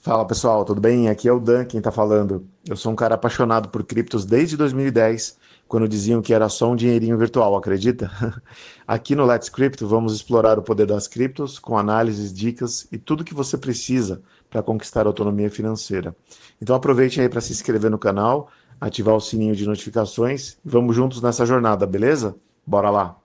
Fala pessoal, tudo bem? Aqui é o Dan quem tá falando. Eu sou um cara apaixonado por criptos desde 2010, quando diziam que era só um dinheirinho virtual, acredita? Aqui no Let's Crypto vamos explorar o poder das criptos com análises, dicas e tudo que você precisa para conquistar a autonomia financeira. Então aproveite aí para se inscrever no canal, ativar o sininho de notificações e vamos juntos nessa jornada, beleza? Bora lá!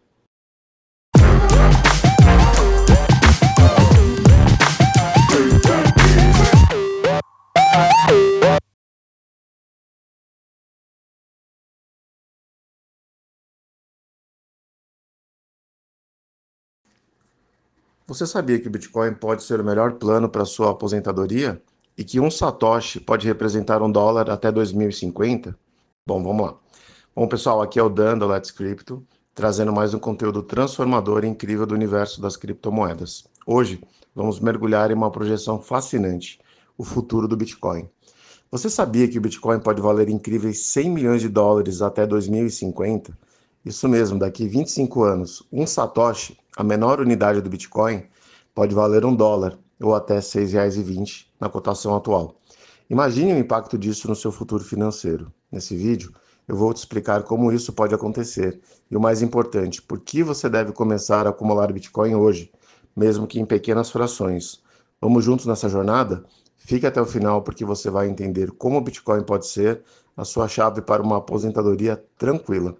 Você sabia que o Bitcoin pode ser o melhor plano para sua aposentadoria? E que um Satoshi pode representar $1 até 2050? Bom, vamos lá. Bom, pessoal, aqui é o Dan do Let's Crypto, trazendo mais um conteúdo transformador e incrível do universo das criptomoedas. Hoje, vamos mergulhar em uma projeção fascinante, o futuro do Bitcoin. Você sabia que o Bitcoin pode valer incríveis US$ 100 milhões até 2050? Isso mesmo, daqui 25 anos, um Satoshi, a menor unidade do Bitcoin, pode valer $1 ou até R$ 6,20 na cotação atual. Imagine o impacto disso no seu futuro financeiro. Nesse vídeo, eu vou te explicar como isso pode acontecer e, o mais importante, por que você deve começar a acumular Bitcoin hoje, mesmo que em pequenas frações. Vamos juntos nessa jornada? Fique até o final porque você vai entender como o Bitcoin pode ser a sua chave para uma aposentadoria tranquila.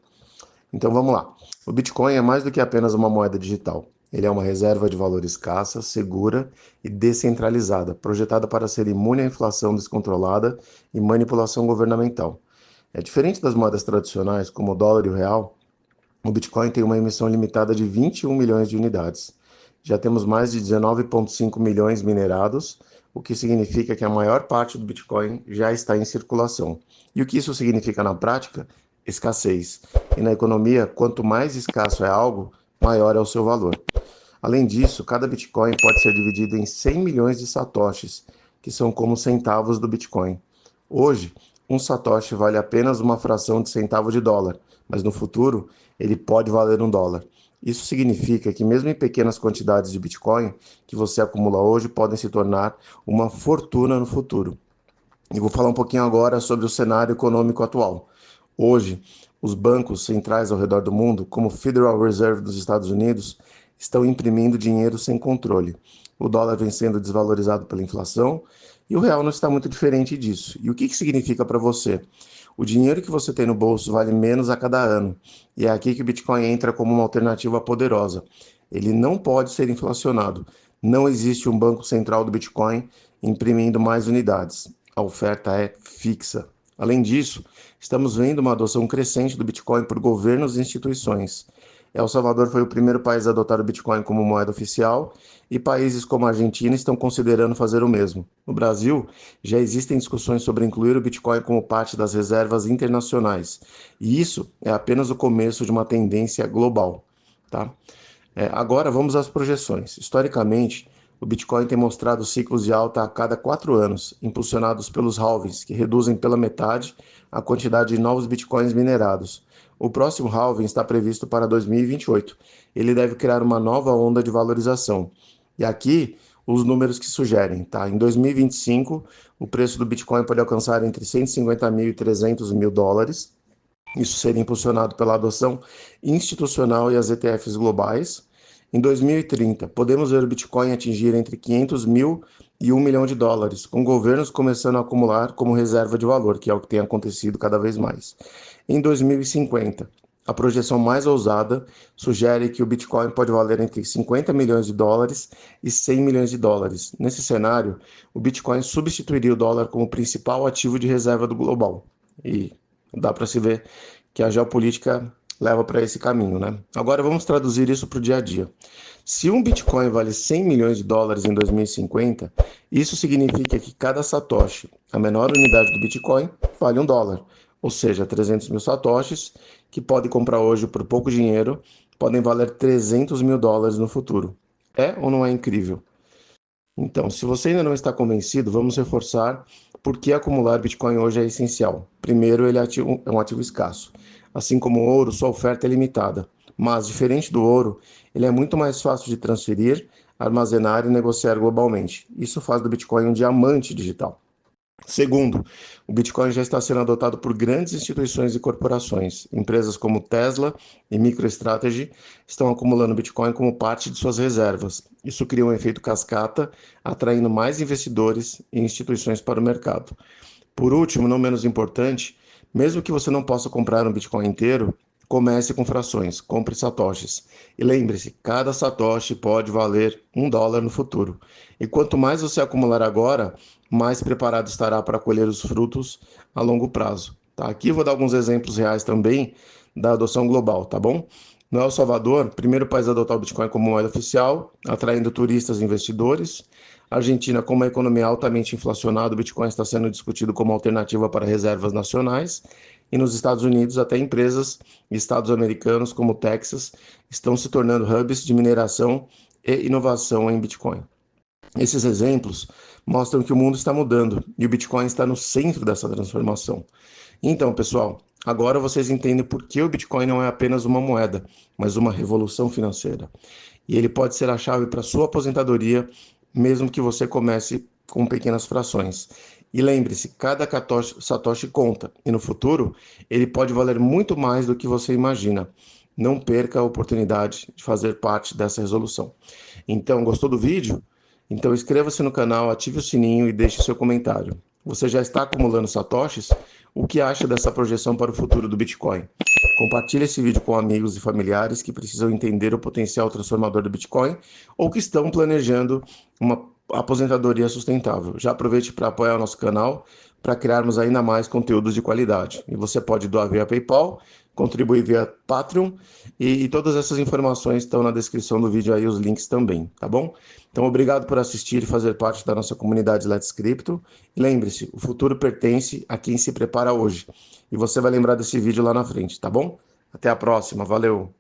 Então vamos lá. O Bitcoin é mais do que apenas uma moeda digital. Ele é uma reserva de valor escassa, segura e descentralizada, projetada para ser imune à inflação descontrolada e manipulação governamental. É diferente das moedas tradicionais, como o dólar e o real, o Bitcoin tem uma emissão limitada de 21 milhões de unidades. Já temos mais de 19,5 milhões minerados, o que significa que a maior parte do Bitcoin já está em circulação. E o que isso significa na prática? Escassez. E na economia, quanto mais escasso é algo, maior é o seu valor. Além disso, cada Bitcoin pode ser dividido em 100 milhões de satoshis, que são como centavos do Bitcoin. Hoje, um satoshi vale apenas uma fração de centavo de dólar, mas no futuro ele pode valer $1. Isso significa que mesmo em pequenas quantidades de Bitcoin que você acumula hoje podem se tornar uma fortuna no futuro. E vou falar um pouquinho agora sobre o cenário econômico atual. Hoje, os bancos centrais ao redor do mundo, como o Federal Reserve dos Estados Unidos, estão imprimindo dinheiro sem controle. O dólar vem sendo desvalorizado pela inflação e o real não está muito diferente disso. E o que significa para você? O dinheiro que você tem no bolso vale menos a cada ano. E é aqui que o Bitcoin entra como uma alternativa poderosa. Ele não pode ser inflacionado. Não existe um banco central do Bitcoin imprimindo mais unidades. A oferta é fixa. Além disso, estamos vendo uma adoção crescente do Bitcoin por governos e instituições. El Salvador foi o primeiro país a adotar o Bitcoin como moeda oficial e países como a Argentina estão considerando fazer o mesmo. No Brasil, já existem discussões sobre incluir o Bitcoin como parte das reservas internacionais, e isso é apenas o começo de uma tendência global. Tá? Agora vamos às projeções. Historicamente, o Bitcoin tem mostrado ciclos de alta a cada 4 anos, impulsionados pelos halvings, que reduzem pela metade a quantidade de novos Bitcoins minerados. O próximo halving está previsto para 2028. Ele deve criar uma nova onda de valorização. E aqui, os números que sugerem, tá? Em 2025, o preço do Bitcoin pode alcançar entre 150 mil e 300 mil dólares. Isso seria impulsionado pela adoção institucional e as ETFs globais. Em 2030, podemos ver o Bitcoin atingir entre 500 mil e 1 milhão de dólares, com governos começando a acumular como reserva de valor, que é o que tem acontecido cada vez mais. Em 2050, a projeção mais ousada sugere que o Bitcoin pode valer entre 50 milhões de dólares e 100 milhões de dólares. Nesse cenário, o Bitcoin substituiria o dólar como principal ativo de reserva do global. E dá para se ver que a geopolítica leva para esse caminho, né? Agora vamos traduzir isso para o dia a dia. Se um Bitcoin vale 100 milhões de dólares em 2050, isso significa que cada satoshi, a menor unidade do Bitcoin, vale $1. Ou seja, 300 mil satoshis, que pode comprar hoje por pouco dinheiro, podem valer 300 mil dólares no futuro. É ou não é incrível? Então, se você ainda não está convencido, vamos reforçar por que acumular Bitcoin hoje é essencial. Primeiro, ele é um ativo escasso. Assim como o ouro, sua oferta é limitada. Mas, diferente do ouro, ele é muito mais fácil de transferir, armazenar e negociar globalmente. Isso faz do Bitcoin um diamante digital. Segundo, o Bitcoin já está sendo adotado por grandes instituições e corporações. Empresas como Tesla e MicroStrategy estão acumulando Bitcoin como parte de suas reservas. Isso cria um efeito cascata, atraindo mais investidores e instituições para o mercado. Por último, não menos importante, mesmo que você não possa comprar um Bitcoin inteiro, comece com frações, compre satoshis. E lembre-se, cada satoshi pode valer $1 no futuro. E quanto mais você acumular agora, mais preparado estará para colher os frutos a longo prazo. Tá? Aqui eu vou dar alguns exemplos reais também da adoção global, tá bom? No El Salvador, primeiro país a adotar o Bitcoin como moeda oficial, atraindo turistas e investidores. Argentina, com uma economia altamente inflacionada, o Bitcoin está sendo discutido como alternativa para reservas nacionais. E nos Estados Unidos, até empresas e estados americanos, como Texas, estão se tornando hubs de mineração e inovação em Bitcoin. Esses exemplos mostram que o mundo está mudando e o Bitcoin está no centro dessa transformação. Então, pessoal, agora vocês entendem por que o Bitcoin não é apenas uma moeda, mas uma revolução financeira. E ele pode ser a chave para sua aposentadoria, mesmo que você comece com pequenas frações. E lembre-se, cada satoshi conta, e no futuro ele pode valer muito mais do que você imagina. Não perca a oportunidade de fazer parte dessa resolução. Então, gostou do vídeo? Então inscreva-se no canal, ative o sininho e deixe seu comentário. Você já está acumulando satoshis? O que acha dessa projeção para o futuro do Bitcoin? Compartilhe esse vídeo com amigos e familiares que precisam entender o potencial transformador do Bitcoin ou que estão planejando uma aposentadoria sustentável. Já aproveite para apoiar o nosso canal para criarmos ainda mais conteúdos de qualidade. E você pode doar via PayPal, contribuir via Patreon e todas essas informações estão na descrição do vídeo aí, os links também, tá bom? Então, obrigado por assistir e fazer parte da nossa comunidade Let's Crypto. E lembre-se, o futuro pertence a quem se prepara hoje. E você vai lembrar desse vídeo lá na frente, tá bom? Até a próxima, valeu!